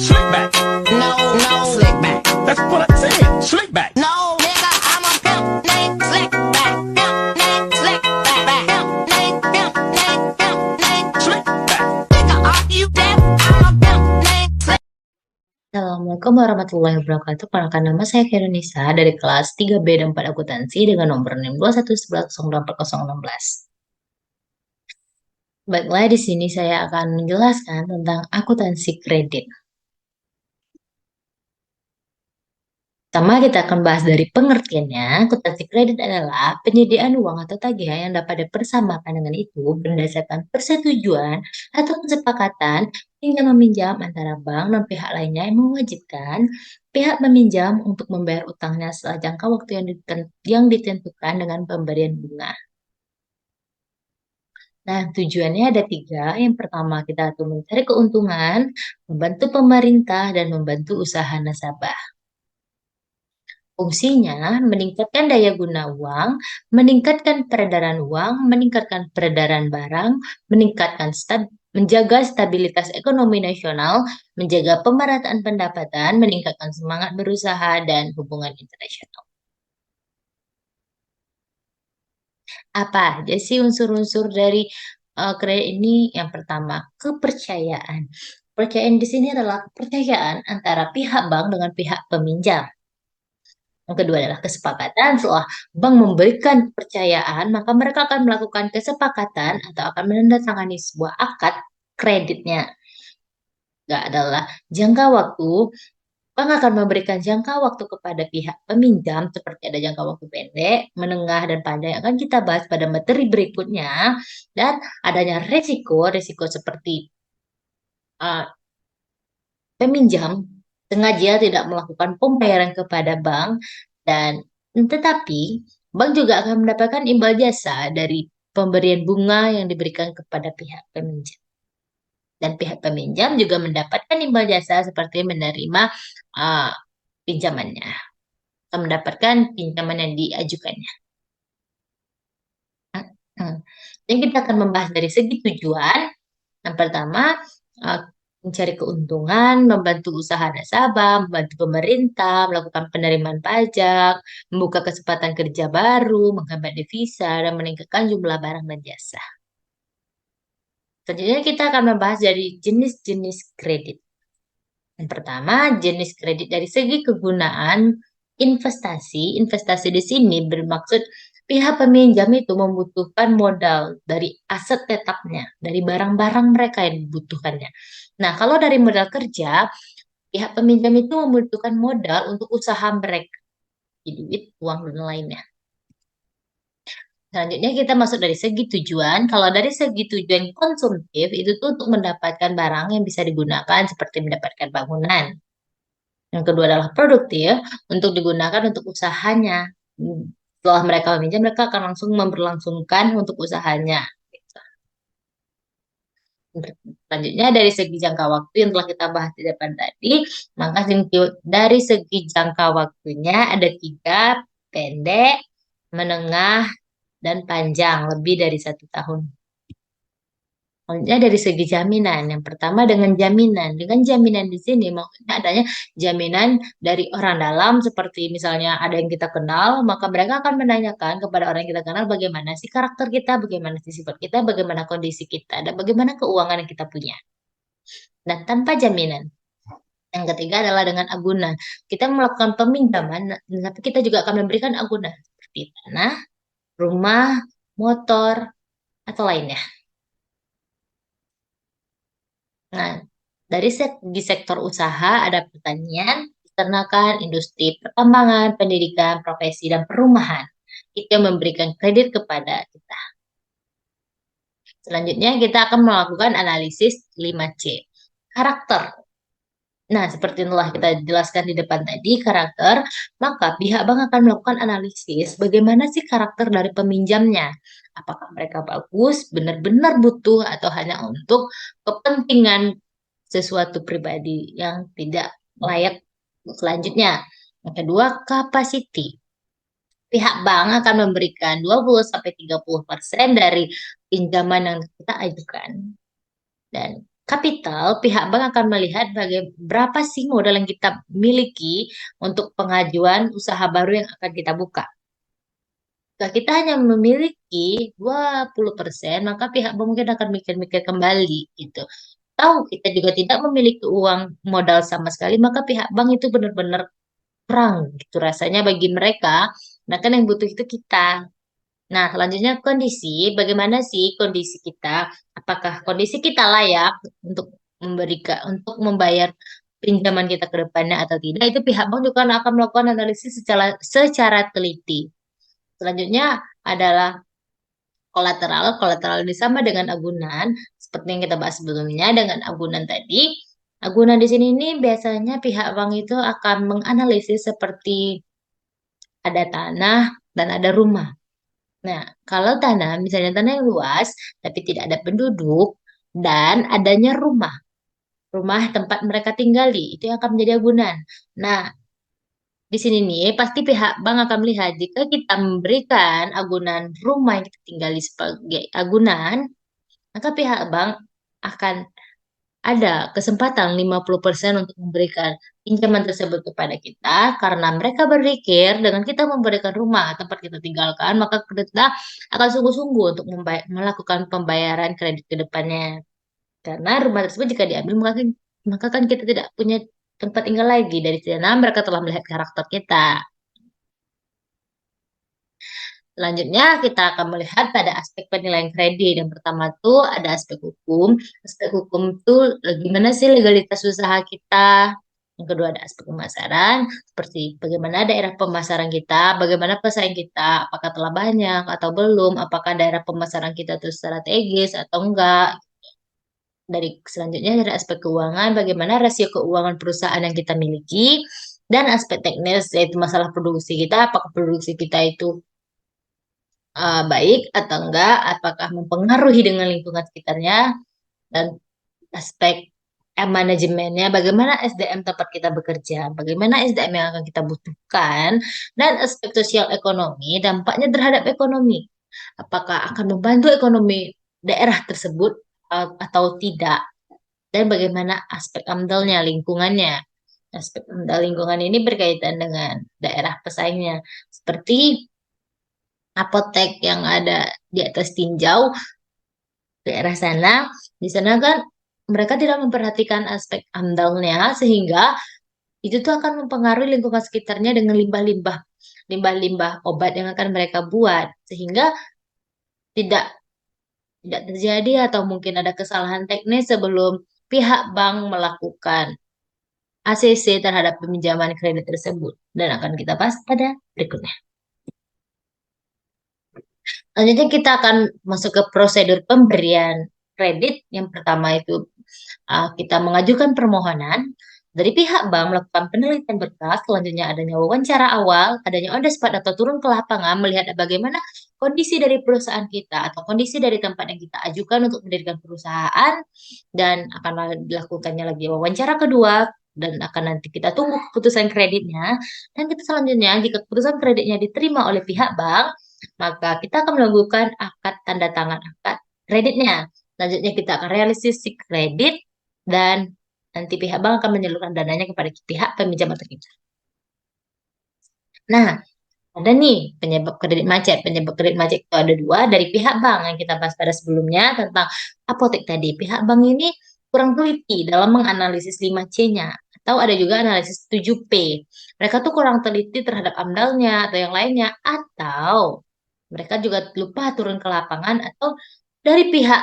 Slick back. No, no, slick back. That's what I said. Slick back. No, nigga, I'm a pimp named Slick back. Pimp named Slick back. Pimp named, pimp named, pimp named Slick back. Nigga, are you deaf? I'm a pimp named Slick. Assalamualaikum warahmatullahi wabarakatuh. Perkenalkan, nama saya Nisa dari kelas 3B dan 4 akuntansi dengan nomor NIM 2111084016. Baiklah, di sini saya akan menjelaskan tentang akuntansi kredit. Pertama, kita akan bahas dari pengertiannya. Akuntansi kredit adalah penyediaan uang atau tagihan yang dapat dipersamakan dengan itu berdasarkan persetujuan atau kesepakatan pinjam-meminjam antara bank dan pihak lainnya yang mewajibkan pihak meminjam untuk membayar utangnya setelah jangka waktu yang ditentukan dengan pemberian bunga. Nah, tujuannya ada 3. Yang pertama, kita tuh mencari keuntungan, membantu pemerintah, dan membantu usaha nasabah. Fungsinya meningkatkan daya guna uang, meningkatkan peredaran uang, meningkatkan peredaran barang, menjaga stabilitas ekonomi nasional, menjaga pemerataan pendapatan, meningkatkan semangat berusaha, dan hubungan internasional. Apa aja sih unsur-unsur dari kredit ini? Yang pertama, kepercayaan. Kepercayaan di sini adalah kepercayaan antara pihak bank dengan pihak peminjam. Yang kedua adalah kesepakatan. Setelah bank memberikan kepercayaan, maka mereka akan melakukan kesepakatan atau akan menandatangani sebuah akad kreditnya. Nggak adalah jangka waktu. Bank akan memberikan jangka waktu kepada pihak peminjam seperti ada jangka waktu pendek, menengah, dan panjang yang akan kita bahas pada materi berikutnya. Dan adanya resiko seperti peminjam sengaja tidak melakukan pembayaran kepada bank dan tetapi bank juga akan mendapatkan imbal jasa dari pemberian bunga yang diberikan kepada pihak peminjam. Dan pihak peminjam juga mendapatkan imbal jasa seperti menerima pinjamannya atau mendapatkan pinjaman yang diajukannya. Dan kita akan membahas dari segi tujuan. Yang pertama, mencari keuntungan, membantu usaha nasabah, membantu pemerintah, melakukan penerimaan pajak, membuka kesempatan kerja baru, menghemat devisa, dan meningkatkan jumlah barang dan jasa. Selanjutnya kita akan membahas dari jenis-jenis kredit. Yang pertama, jenis kredit dari segi kegunaan investasi. Investasi di sini bermaksud pihak peminjam itu membutuhkan modal dari aset tetapnya, dari barang-barang mereka yang dibutuhkannya. Nah, kalau dari modal kerja, pihak peminjam itu membutuhkan modal untuk usaha mereka, duit, uang, dan lainnya. Selanjutnya kita masuk dari segi tujuan. Kalau dari segi tujuan konsumtif, itu tuh untuk mendapatkan barang yang bisa digunakan seperti mendapatkan bangunan. Yang kedua adalah produktif, untuk digunakan untuk usahanya. Setelah mereka meminjam, mereka akan langsung memberlangsungkan untuk usahanya. Selanjutnya dari segi jangka waktu yang telah kita bahas di depan tadi, maka dari segi jangka waktunya ada 3, pendek, menengah, dan panjang, lebih dari 1 tahun. Selanjutnya dari segi jaminan. Yang pertama dengan jaminan. Dengan jaminan di sini maksudnya adanya jaminan dari orang dalam seperti misalnya ada yang kita kenal, maka mereka akan menanyakan kepada orang yang kita kenal bagaimana sih karakter kita, bagaimana sih sifat kita, bagaimana kondisi kita, dan bagaimana keuangan yang kita punya. Dan tanpa jaminan. Yang ketiga adalah dengan agunan. Kita melakukan peminjaman, tapi kita juga akan memberikan agunan seperti tanah, rumah, motor, atau lainnya. Nah, dari segi sektor usaha ada pertanian, peternakan, industri pertambangan, pendidikan, profesi, dan perumahan. Itu yang memberikan kredit kepada kita. Selanjutnya kita akan melakukan analisis 5C. Karakter. Nah, seperti yang telah kita jelaskan di depan tadi, karakter, maka pihak bank akan melakukan analisis bagaimana sih karakter dari peminjamnya. Apakah mereka bagus, benar-benar butuh, atau hanya untuk kepentingan sesuatu pribadi yang tidak layak selanjutnya. Yang kedua, capacity. Pihak bank akan memberikan 20-30% dari pinjaman yang kita ajukan. Dan kapital, pihak bank akan melihat berapa sih modal yang kita miliki untuk pengajuan usaha baru yang akan kita buka. Jika kita hanya memiliki 20%, maka pihak bank mungkin akan mikir-mikir kembali gitu. Tahu kita juga tidak memiliki uang modal sama sekali, maka pihak bank itu benar-benar kurang gitu rasanya bagi mereka. Nah, kan yang butuh itu kita. Nah, selanjutnya kondisi, bagaimana sih kondisi kita? Apakah kondisi kita layak untuk untuk membayar pinjaman kita ke depannya atau tidak? Itu pihak bank juga akan melakukan analisis secara teliti. Selanjutnya adalah kolateral. Kolateral ini sama dengan agunan, seperti yang kita bahas sebelumnya dengan agunan tadi. Agunan di sini ini biasanya pihak bank itu akan menganalisis seperti ada tanah dan ada rumah. Nah, kalau tanah, misalnya tanah yang luas, tapi tidak ada penduduk, dan adanya rumah tempat mereka tinggali, itu yang akan menjadi agunan. Nah, di sini nih, pasti pihak bank akan melihat jika kita memberikan agunan rumah yang kita tinggali sebagai agunan, maka pihak bank akan ada kesempatan 50% untuk memberikan pinjaman tersebut kepada kita karena mereka berpikir dengan kita memberikan rumah tempat kita tinggalkan, maka kita akan sungguh-sungguh untuk melakukan pembayaran kredit ke depannya. Karena rumah tersebut jika diambil, maka kan kita tidak punya tempat tinggal lagi. Dari sana mereka telah melihat karakter kita. Selanjutnya kita akan melihat pada aspek penilaian kredit. Yang pertama tuh ada aspek hukum. Aspek hukum tuh gimana sih legalitas usaha kita. Yang kedua ada aspek pemasaran, seperti bagaimana daerah pemasaran kita, bagaimana pesaing kita, apakah telah banyak atau belum, apakah daerah pemasaran kita itu strategis atau enggak. Dari selanjutnya dari aspek keuangan, bagaimana rasio keuangan perusahaan yang kita miliki, dan aspek teknis yaitu masalah produksi kita, apakah produksi kita itu baik atau enggak, apakah mempengaruhi dengan lingkungan sekitarnya, dan aspek manajemennya, bagaimana SDM tempat kita bekerja, bagaimana SDM yang akan kita butuhkan, dan aspek sosial ekonomi, dampaknya terhadap ekonomi. Apakah akan membantu ekonomi daerah tersebut atau tidak, dan bagaimana aspek AMDAL-nya, lingkungannya. Aspek AMDAL lingkungan ini berkaitan dengan daerah pesaingnya, seperti apotek yang ada di atas tinjau daerah sana, di sana kan mereka tidak memperhatikan aspek amdalnya sehingga itu tuh akan mempengaruhi lingkungan sekitarnya dengan limbah-limbah obat yang akan mereka buat sehingga tidak tidak terjadi atau mungkin ada kesalahan teknis sebelum pihak bank melakukan ACC terhadap peminjaman kredit tersebut dan akan kita bahas pada berikutnya. Selanjutnya kita akan masuk ke prosedur pemberian kredit. Yang pertama itu kita mengajukan permohonan. Dari pihak bank melakukan penelitian berkas, selanjutnya adanya wawancara awal, adanya on the spot atau turun ke lapangan melihat bagaimana kondisi dari perusahaan kita atau kondisi dari tempat yang kita ajukan untuk mendirikan perusahaan dan akan dilakukannya lagi wawancara kedua dan akan nanti kita tunggu keputusan kreditnya dan kita selanjutnya jika keputusan kreditnya diterima oleh pihak bank maka kita akan melakukan akad tanda tangan akad kreditnya. Selanjutnya kita akan realisasi kredit dan nanti pihak bank akan menyalurkan dananya kepada pihak peminjam atau kita. Nah, ada nih penyebab kredit macet. Penyebab kredit macet itu ada dua dari pihak bank yang kita bahas pada sebelumnya tentang apotek tadi. Pihak bank ini kurang teliti dalam menganalisis 5C-nya. Atau ada juga analisis 7P. Mereka tuh kurang teliti terhadap amdalnya atau yang lainnya. Atau mereka juga lupa turun ke lapangan atau dari pihak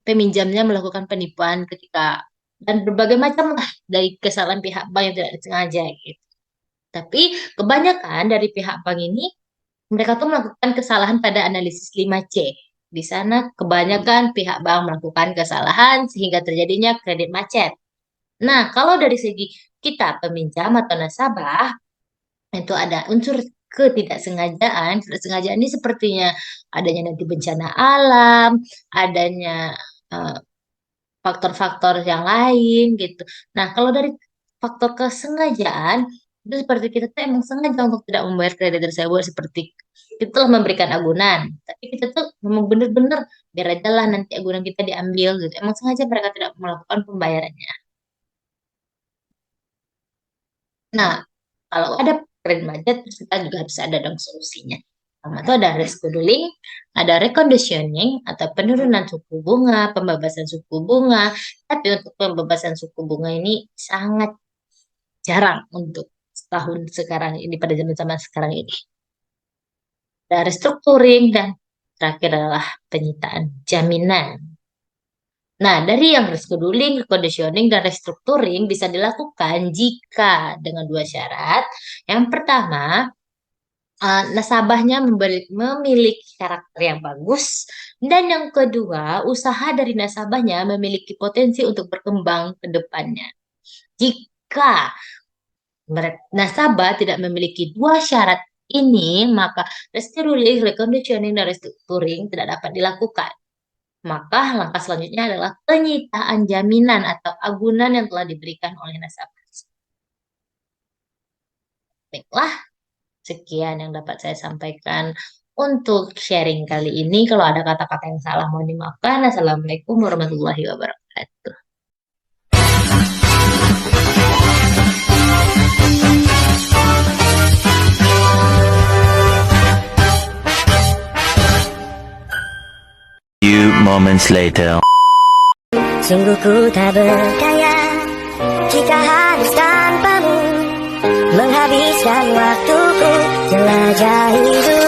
peminjamnya melakukan penipuan ketika dan berbagai macam lah dari kesalahan pihak bank yang tidak disengaja gitu. Tapi kebanyakan dari pihak bank ini mereka tuh melakukan kesalahan pada analisis 5C. Di sana kebanyakan pihak bank melakukan kesalahan sehingga terjadinya kredit macet. Nah, kalau dari segi kita peminjam atau nasabah itu ada unsur ketidaksengajaan. Ketidaksengajaan ini sepertinya adanya nanti bencana alam, adanya eh, faktor-faktor yang lain gitu. Nah, kalau dari faktor kesengajaan itu seperti kita tuh emang sengaja untuk tidak membayar kredit tersebut seperti kita telah memberikan agunan, tapi kita tuh memang bener-bener biar aja lah nanti agunan kita diambil gitu. Emang sengaja mereka tidak melakukan pembayarannya. Nah, kalau ada kredit macet, terus kita juga harus ada dong solusinya. Pertama itu ada rescheduling, ada reconditioning atau penurunan suku bunga, pembebasan suku bunga. Tapi untuk pembebasan suku bunga ini sangat jarang untuk tahun sekarang ini, pada zaman sekarang ini. Ada restructuring dan terakhir adalah penyitaan jaminan. Nah, dari yang rescheduling, reconditioning, dan restructuring bisa dilakukan jika dengan dua syarat. Yang pertama, nasabahnya memiliki karakter yang bagus, dan yang kedua, usaha dari nasabahnya memiliki potensi untuk berkembang ke depannya. Jika nasabah tidak memiliki dua syarat ini, maka rescheduling, reconditioning, dan restructuring tidak dapat dilakukan. Maka langkah selanjutnya adalah penyitaan jaminan atau agunan yang telah diberikan oleh nasabah. Baiklah, sekian yang dapat saya sampaikan untuk sharing kali ini. Kalau ada kata-kata yang salah mohon dimaafkan. Assalamualaikum warahmatullahi wabarakatuh. Few moments later. Sungguh ku tak berdaya jika harus tanpamu menghabiskan waktuku jelajahi dunia.